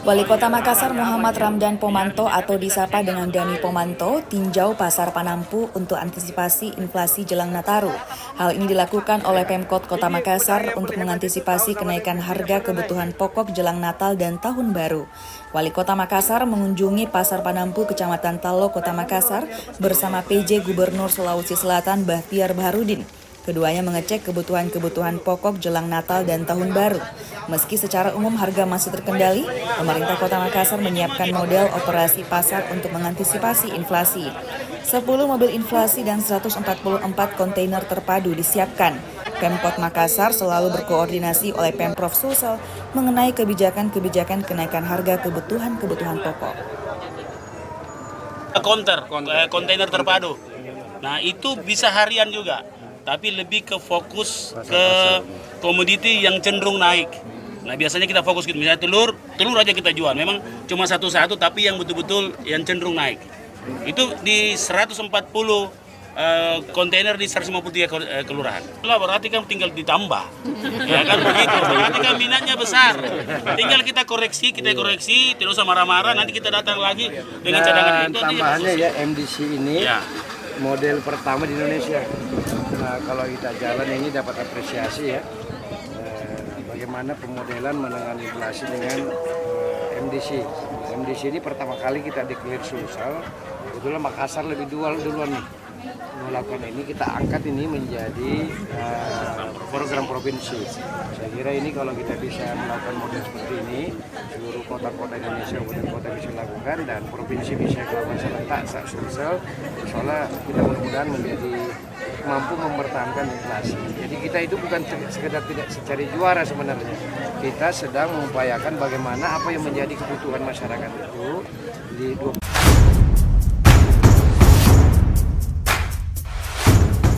Wali Kota Makassar Muhammad Ramdan Pomanto atau disapa dengan Dani Pomanto tinjau pasar Panampu untuk antisipasi inflasi jelang Nataru. Hal ini dilakukan oleh Pemkot Kota Makassar untuk mengantisipasi kenaikan harga kebutuhan pokok jelang Natal dan Tahun Baru. Wali Kota Makassar mengunjungi pasar Panampu Kecamatan Talo, Kota Makassar bersama PJ Gubernur Sulawesi Selatan Bahtiar Baharudin. Keduanya mengecek kebutuhan-kebutuhan pokok jelang Natal dan Tahun Baru. Meski secara umum harga masih terkendali, pemerintah Kota Makassar menyiapkan model operasi pasar untuk mengantisipasi inflasi. 10 mobil inflasi dan 144 kontainer terpadu disiapkan. Pemkot Makassar selalu berkoordinasi oleh Pemprov Sulsel mengenai kebijakan-kebijakan kenaikan harga kebutuhan-kebutuhan pokok. Kontainer terpadu. Nah, itu bisa harian juga. Tapi lebih ke fokus ke komoditi yang cenderung naik. Nah, biasanya kita fokus gitu, misalnya telur aja kita jual. Memang cuma satu-satu, tapi yang betul-betul yang cenderung naik. Itu di 140 kontainer di 153 kelurahan. Lah berarti kan tinggal ditambah. Ya kan begitu. Berarti kan minatnya besar. Tinggal kita koreksi, tidak usah marah-marah, nanti kita datang lagi dengan cadangan itu. Tambahannya ya, MDC ini ya, model pertama di Indonesia. Nah, kalau kita jalan ini dapat apresiasi ya, bagaimana pemodelan menangani inflasi dengan MDC. MDC ini pertama kali kita declare Sulsel, itulah Makassar lebih duluan nih melakukan ini, kita angkat ini menjadi program provinsi. Saya kira ini kalau kita bisa melakukan model seperti ini, seluruh kota-kota Indonesia, kota bisa lakukan, dan provinsi bisa melakukan serentak saat Sulsel, soalnya kita mudah-mudahan menjadi mampu mempertahankan inflasi. Jadi kita itu bukan sekedar tidak cari juara sebenarnya. Kita sedang mengupayakan bagaimana apa yang menjadi kebutuhan masyarakat itu di